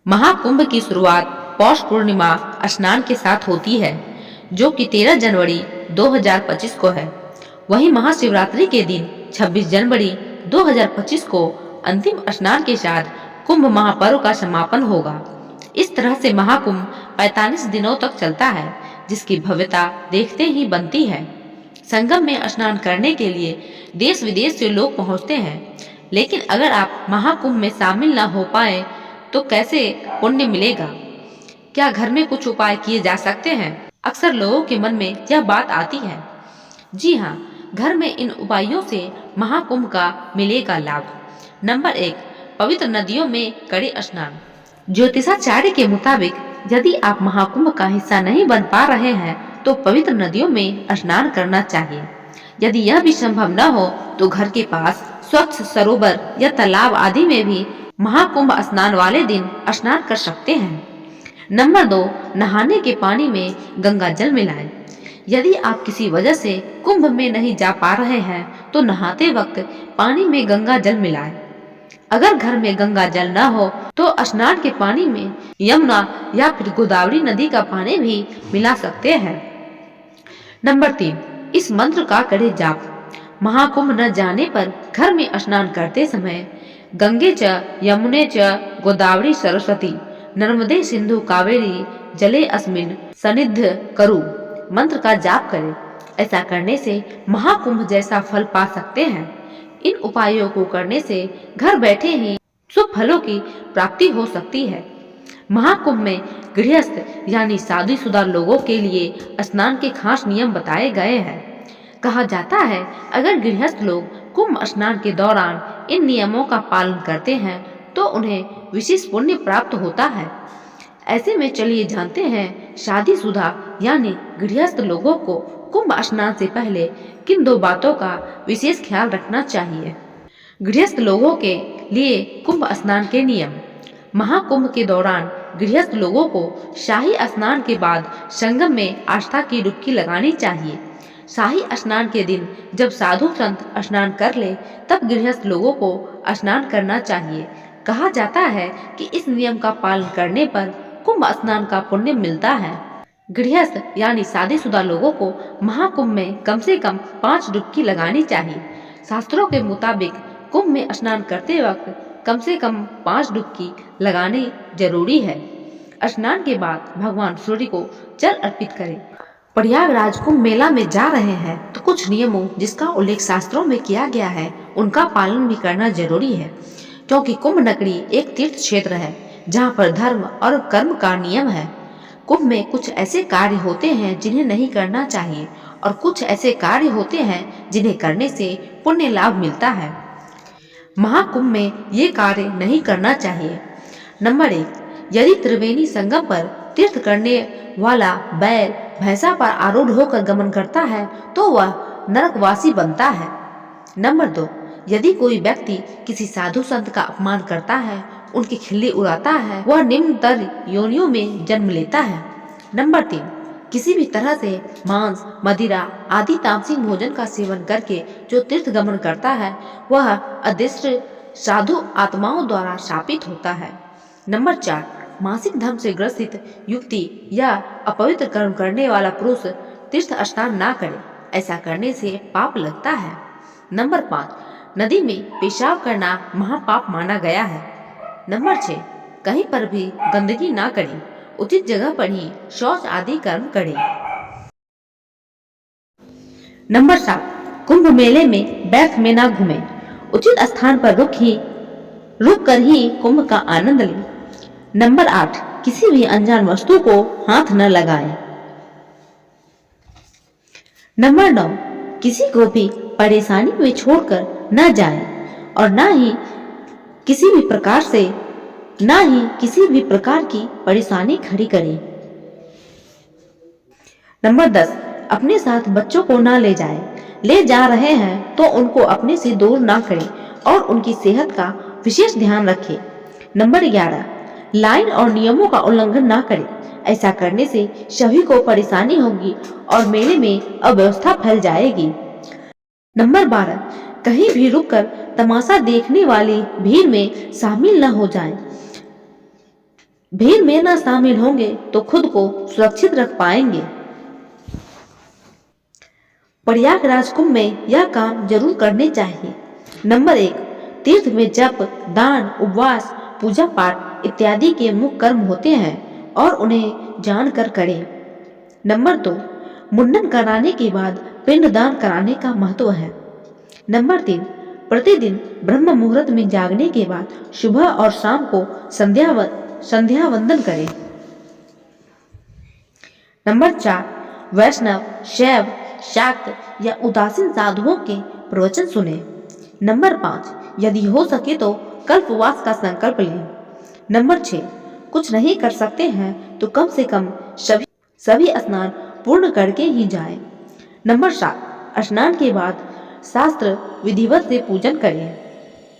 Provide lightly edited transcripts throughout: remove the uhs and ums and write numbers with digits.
महाकुंभ की शुरुआत पौष पूर्णिमा स्नान के साथ होती है, जो कि 13 जनवरी 2025 को है। वहीं महाशिवरात्रि के दिन 26 जनवरी 2025 को अंतिम स्नान के साथ कुंभ महापर्व का समापन होगा। इस तरह से महाकुंभ 45 दिनों तक चलता है, जिसकी भव्यता देखते ही बनती है। संगम में स्नान करने के लिए देश विदेश से लोग पहुंचते हैं, लेकिन अगर आप महाकुंभ में शामिल न हो पाए तो कैसे पुण्य मिलेगा? क्या घर में कुछ उपाय किए जा सकते हैं? अक्सर लोगों के मन में यह बात आती है। जी हाँ, घर में इन उपायों से महाकुंभ का मिलेगा लाभ। नंबर 1, पवित्र नदियों में कड़े स्नान। ज्योतिषाचार्य के मुताबिक यदि आप महाकुंभ का हिस्सा नहीं बन पा रहे हैं तो पवित्र नदियों में स्नान करना चाहिए। यदि यह भी संभव न हो तो घर के पास स्वच्छ सरोवर या तालाब आदि में भी महाकुंभ स्नान वाले दिन स्नान कर सकते हैं। नंबर 2, नहाने के पानी में गंगा जल मिलाएं। यदि आप किसी वजह से कुंभ में नहीं जा पा रहे हैं तो नहाते वक्त पानी में गंगा जल मिलाएं। अगर घर में गंगा जल न हो तो स्नान के पानी में यमुना या फिर गोदावरी नदी का पानी भी मिला सकते हैं। नंबर 3, इस मंत्र का करें जाप। महाकुंभ न जाने पर घर में स्नान करते समय गंगे च यमुने च गोदावरी सरस्वती नर्मदे सिंधु कावेरी जले अस्मिन सन्निध करु मंत्र का जाप करें। ऐसा करने से महाकुंभ जैसा फल पा सकते हैं। इन उपायों को करने से घर बैठे ही शुभ फलों की प्राप्ति हो सकती है। महाकुंभ में गृहस्थ यानी शादीशुदा लोगों के लिए स्नान के खास नियम बताए गए हैं। कहा जाता है अगर गृहस्थ लोग कुंभ स्नान के दौरान इन नियमों का पालन करते हैं तो उन्हें विशेष पुण्य प्राप्त होता है। ऐसे में चलिए जानते हैं शादीशुदा यानी गृहस्थ लोगों को कुंभ स्नान से पहले किन 2 बातों का विशेष ख्याल रखना चाहिए। गृहस्थ लोगों के लिए कुंभ स्नान के नियम। महाकुंभ के दौरान गृहस्थ लोगों को शाही स्नान के बाद संगम में आस्था की डुबकी लगानी चाहिए। शाही स्नान के दिन जब साधु संत स्नान कर ले तब गृहस्थ लोगों को स्नान करना चाहिए। कहा जाता है कि इस नियम का पालन करने पर कुंभ स्नान का पुण्य मिलता है। गृहस्थ यानी शादीशुदा लोगों को महाकुंभ में कम से कम 5 डुबकी लगानी चाहिए। शास्त्रों के मुताबिक कुंभ में स्नान करते वक्त कम से कम 5 डुबकी लगानी जरूरी है। स्नान के बाद भगवान सूर्य को जल अर्पित करें। प्रयागराज कुंभ मेला में जा रहे हैं तो कुछ नियमों जिसका उल्लेख शास्त्रों में किया गया है उनका पालन भी करना जरूरी है, क्योंकि कुंभ नगरी एक तीर्थ क्षेत्र है जहां पर धर्म और कर्म का नियम है। कुंभ में कुछ ऐसे कार्य होते हैं जिन्हें नहीं करना चाहिए और कुछ ऐसे कार्य होते हैं जिन्हें करने से पुण्य लाभ मिलता है। महाकुंभ में ये कार्य नहीं करना चाहिए। नंबर 1, यदि त्रिवेणी संगम पर तीर्थ करने वाला बैल भैंसा पर आरूढ़ होकर गमन करता है तो वह नरकवासी बनता है। नंबर 2, यदि कोई व्यक्ति किसी साधु संत का अपमान करता है, उनकी खिल्ली उड़ाता है, वह निम्नतर योनियों में जन्म लेता है। नंबर 3, किसी भी तरह से मांस, मदिरा आदि तामसिक भोजन का सेवन करके जो तीर्थ गमन करता है वह अदृष्ट साधु आत्माओं द्वारा शापित होता है। नंबर 4, मासिक धर्म से ग्रसित युक्ति या अपवित्र कर्म करने वाला पुरुष तीर्थ स्नान ना करे, ऐसा करने से पाप लगता है। नंबर 5, नदी में पेशाब करना महापाप माना गया है। नंबर 6, कहीं पर भी गंदगी ना करें, उचित जगह पर ही शौच आदि कर्म करें। नंबर 7, कुंभ मेले में व्यर्थ में ना घूमें, उचित स्थान पर रुक कर ही कुंभ का आनंद लें। नंबर 8, किसी भी अनजान वस्तु को हाथ न लगाएं। नंबर 9, किसी को भी परेशानी में छोड़कर न जाएं और ना ही किसी भी प्रकार की परेशानी खड़ी करें। नंबर 10, अपने साथ बच्चों को न ले जाएं। ले जा रहे हैं तो उनको अपने से दूर ना करें और उनकी सेहत का विशेष ध्यान रखें। नंबर 11, लाइन और नियमों का उल्लंघन ना करें, ऐसा करने से सभी को परेशानी होगी और मेले में अव्यवस्था फैल जाएगी। नंबर 12, कहीं भी रुककर तमाशा देखने वाली भीड़ में शामिल न हो जाएं। भीड़ में न शामिल होंगे तो खुद को सुरक्षित रख पाएंगे। प्रयागराज कुंभ में यह काम जरूर करने चाहिए। नंबर 1, तीर्थ में जप, दान, उपवास, पूजा पाठ इत्यादि के मुख्य कर्म होते हैं और उन्हें जानकर करें। नंबर 2, मुंडन कराने के बाद पिंडदान कराने का महत्व है। नंबर 3, प्रतिदिन ब्रह्म मुहूर्त में जागने के बाद सुबह और शाम को संध्या वंदन करें। नंबर 4, वैष्णव, शैव, शाक्त या उदासीन साधुओं के प्रवचन सुने। नंबर 5, यदि हो सके तो कल्पवास का संकल्प लें। नंबर 6, कुछ नहीं कर सकते हैं तो कम से कम सभी स्नान पूर्ण करके ही जाएं। नंबर 7, स्नान के बाद शास्त्र विधिवत से पूजन करें।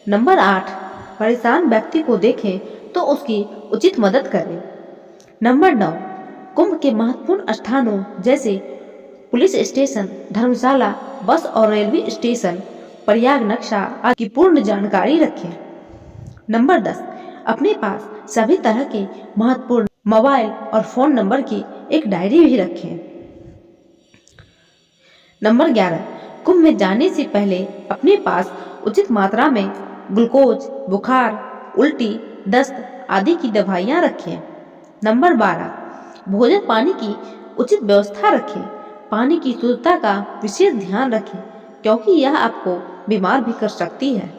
नंबर 8, परेशान व्यक्ति को देखें तो उसकी उचित मदद करें। नंबर 9, कुंभ के महत्वपूर्ण स्थानों जैसे पुलिस स्टेशन, धर्मशाला, बस और रेलवे स्टेशन, प्रयाग नक्शा आदि की पूर्ण जानकारी रखें। नंबर 10, अपने पास सभी तरह के महत्वपूर्ण मोबाइल और फोन नंबर की एक डायरी भी रखें। नंबर 11, कुंभ में जाने से पहले अपने पास उचित मात्रा में ग्लूकोज, बुखार, उल्टी, दस्त आदि की दवाइयाँ रखें। नंबर 12, भोजन पानी की उचित व्यवस्था रखें। पानी की शुद्धता का विशेष ध्यान रखें क्योंकि यह आपको बीमार भी कर सकती है।